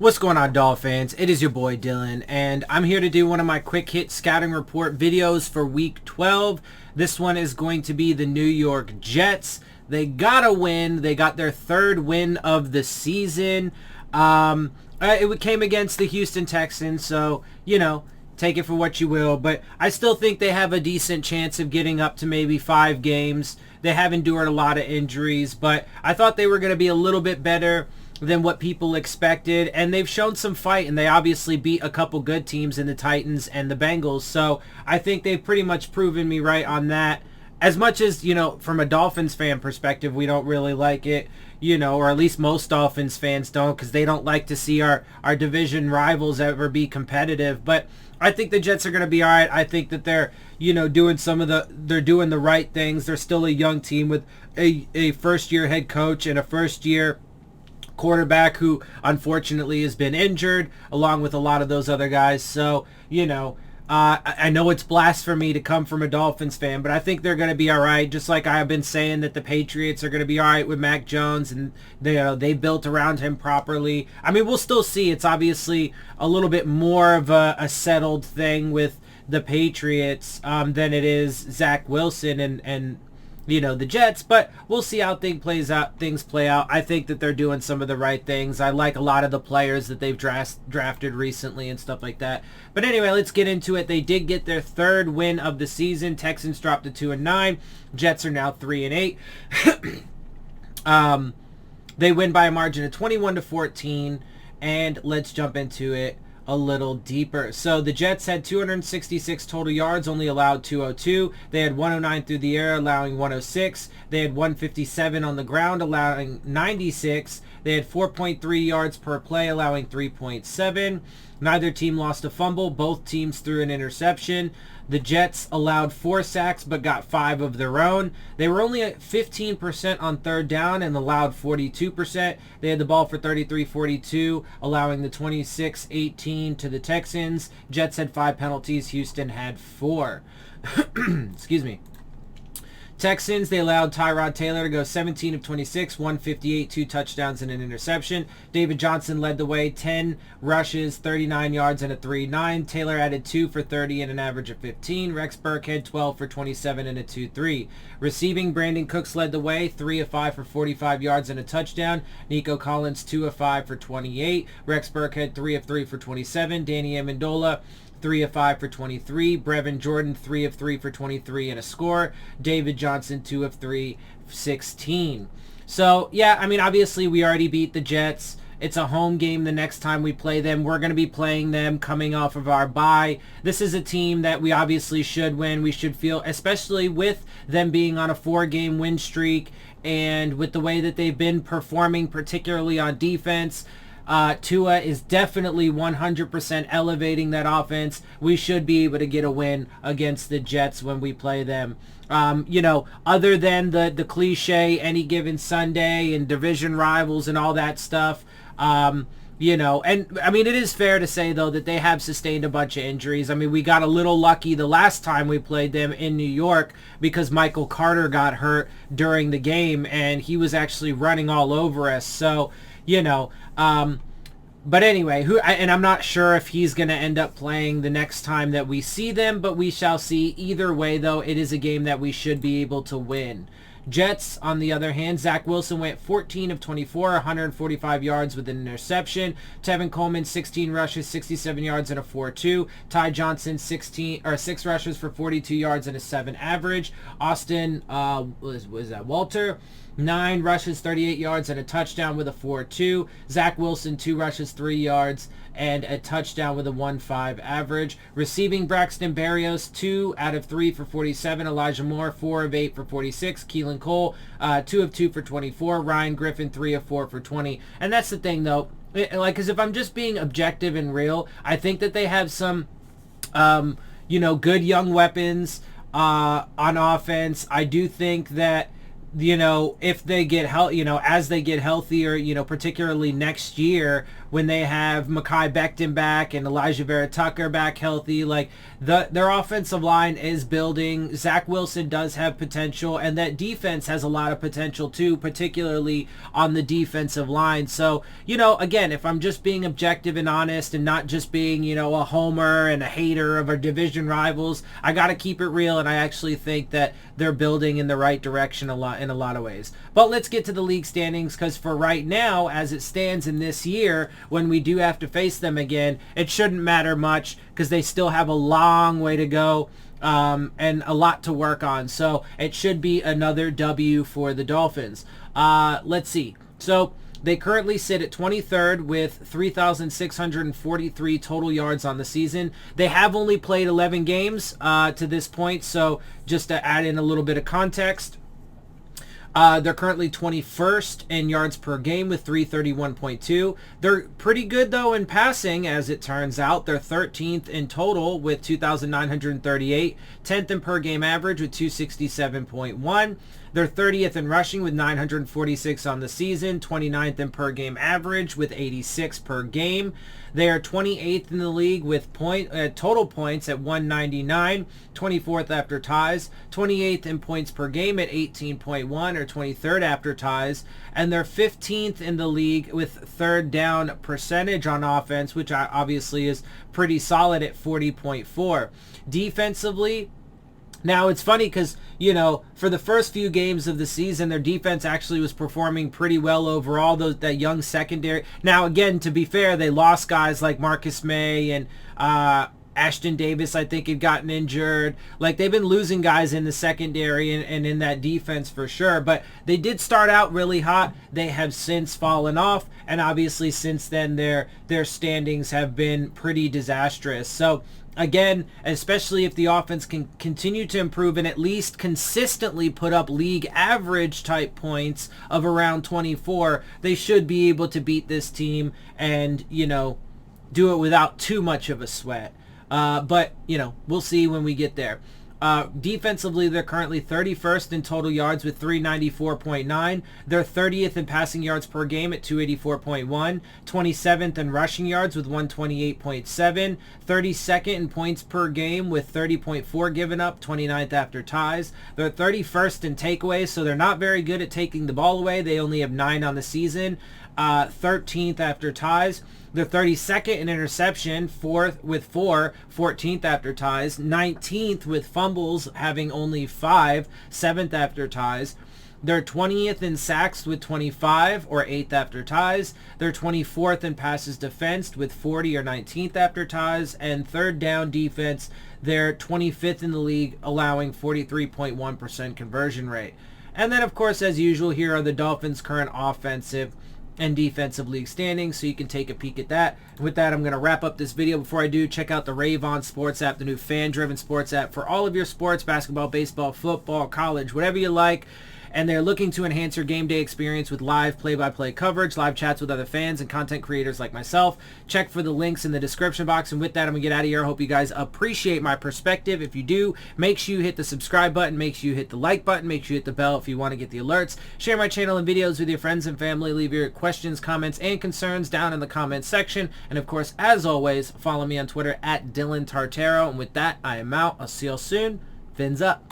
What's going on, Dolphins? It is your boy Dillon, and I'm here to do one of my quick hit scouting report videos for week 12. This one is going to be the New York Jets. They got a win. They got their third win of the season. It came against the Houston Texans, so, take it for what you will. But I still think they have a decent chance of getting up to maybe 5 games. They have endured a lot of injuries, but I thought they were going to be a little bit better than what people expected, and they've shown some fight, and they obviously beat a couple good teams in the Titans and the Bengals, so I think they've pretty much proven me right on that. As much as, from a Dolphins fan perspective, we don't really like it, or at least most Dolphins fans don't, because they don't like to see our division rivals ever be competitive, but I think the Jets are going to be all right. I think that they're, doing they're doing the right things. They're still a young team with a first-year head coach and a first-year quarterback who unfortunately has been injured, along with a lot of those other guys. So, I know it's blasphemy to come from a Dolphins fan, but I think they're going to be all right. Just like I've been saying that the Patriots are going to be all right with Mac Jones, and they built around him properly. I mean, we'll still see. It's obviously a little bit more of a settled thing with the Patriots than it is Zach Wilson and the Jets, but we'll see how things play out. I think that they're doing some of the right things. I like a lot of the players that they've drafted recently and stuff like that. But anyway, let's get into it. They did get their third win of the season. Texans dropped to 2-9. Jets are now 3-8. They win by a margin of 21-14, and let's jump into it a little deeper. So the Jets had 266 total yards, only allowed 202. They had 109 through the air, allowing 106. They had 157 on the ground, allowing 96. They had 4.3 yards per play, allowing 3.7. Neither team lost a fumble. Both teams threw an interception. The Jets allowed 4 sacks but got 5 of their own. They were only at 15% on third down and allowed 42%. They had the ball for 33-42, allowing the 26-18 to the Texans. Jets had 5 penalties. Houston had 4. Excuse me. Texans, they allowed Tyrod Taylor to go 17 of 26, 158, 2 touchdowns and an interception. David Johnson led the way, 10 rushes, 39 yards and a 3.9. Taylor added 2 for 30 and an average of 15. Rex Burkhead, 12 for 27 and a 2.3. Receiving, Brandon Cooks led the way, 3 of 5 for 45 yards and a touchdown. Nico Collins, 2 of 5 for 28. Rex Burkhead, 3 of 3 for 27. Danny Amendola, 3 of 5 for 23. Brevin Jordan, 3 of 3 for 23 and a score. David Johnson, 2 of 3, 16. So, yeah, I mean, obviously we already beat the Jets. It's a home game the next time we play them. We're going to be playing them coming off of our bye. This is a team that we obviously should win. We should feel, especially with them being on a 4-game win streak and with the way that they've been performing, particularly on defense. Tua is definitely 100% elevating that offense. We should be able to get a win against the Jets when we play them. Other than the cliche any given Sunday and division rivals and all that stuff, and I mean, it is fair to say, though, that they have sustained a bunch of injuries. I mean, we got a little lucky the last time we played them in New York because Michael Carter got hurt during the game, and he was actually running all over us. So, but anyway, and I'm not sure if he's going to end up playing the next time that we see them, but we shall see. Either way, though, it is a game that we should be able to win. Jets, on the other hand, Zach Wilson went 14 of 24, 145 yards with an interception. Tevin Coleman, 16 rushes, 67 yards and a 4.2. Ty Johnson, 6 rushes for 42 yards and a 7 average. Austin, Walter, 9 rushes, 38 yards and a touchdown with a 4.2. Zach Wilson, 2 rushes, 3 yards and a touchdown with a 1.5 average. Receiving, Braxton Berrios, 2 out of 3 for 47. Elijah Moore, 4 of 8 for 46. Keelan Cole, 2 of 2 for 24. Ryan Griffin, 3 of 4 for 20. And that's the thing, though. Because if I'm just being objective and real, I think that they have some, good young weapons on offense. I do think that you know, if they get as they get healthier, you know, particularly next year when they have Mekhi Becton back and Elijah Vera Tucker back healthy, like their offensive line is building. Zach Wilson does have potential, and that defense has a lot of potential too, particularly on the defensive line. So, you know, again, if I'm just being objective and honest and not just being, you know, a homer and a hater of our division rivals, I got to keep it real, and I actually think that they're building in the right direction in a lot of ways. But let's get to the league standings, because for right now, as it stands in this year, when we do have to face them again, it shouldn't matter much because they still have a long way to go and a lot to work on. So it should be another W for the Dolphins. Let's see. So they currently sit at 23rd with 3,643 total yards on the season. They have only played 11 games to this point, so just to add in a little bit of context, they're currently 21st in yards per game with 331.2. They're pretty good, though, in passing, as it turns out. They're 13th in total with 2,938, 10th in per game average with 267.1. They're 30th in rushing with 946 on the season, 29th in per game average with 86 per game. They are 28th in the league with total points at 199, 24th after ties, 28th in points per game at 18.1 or 23rd after ties, and they're 15th in the league with third down percentage on offense, which obviously is pretty solid at 40.4. Defensively, now, it's funny because, you know, for the first few games of the season, their defense actually was performing pretty well overall, that young secondary. Now, again, to be fair, they lost guys like Marcus May and Ashton Davis, I think, had gotten injured. Like, they've been losing guys in the secondary and in that defense for sure. But they did start out really hot. They have since fallen off. And obviously, since then, their standings have been pretty disastrous. So, again, especially if the offense can continue to improve and at least consistently put up league average type points of around 24, they should be able to beat this team and, you know, do it without too much of a sweat. But, you know, we'll see when we get there. Defensively, they're currently 31st in total yards with 394.9. They're 30th in passing yards per game at 284.1. 27th in rushing yards with 128.7. 32nd in points per game with 30.4 given up, 29th after ties. They're 31st in takeaways, so they're not very good at taking the ball away. They only have 9 on the season. 13th after ties. They're 32nd in interception, 4th with 4, 14th after ties, 19th with fumbles, having only 5, 7th after ties. They're 20th in sacks with 25, or 8th after ties. They're 24th in passes defensed with 40, or 19th after ties. And third down defense, they're 25th in the league, allowing 43.1% conversion rate. And then, of course, as usual, here are the Dolphins' current offensive and defensive league standings, so you can take a peek at that. And with that, I'm going to wrap up this video. Before I do, check out the Rave On Sports App, the new fan-driven sports app for all of your sports: basketball, baseball, football, college, whatever you like. And they're looking to enhance your game day experience with live play-by-play coverage, live chats with other fans and content creators like myself. Check for the links in the description box. And with that, I'm going to get out of here. I hope you guys appreciate my perspective. If you do, make sure you hit the subscribe button. Make sure you hit the like button. Make sure you hit the bell if you want to get the alerts. Share my channel and videos with your friends and family. Leave your questions, comments, and concerns down in the comments section. And of course, as always, follow me on Twitter at DillonTartaro. And with that, I am out. I'll see you all soon. Fins up.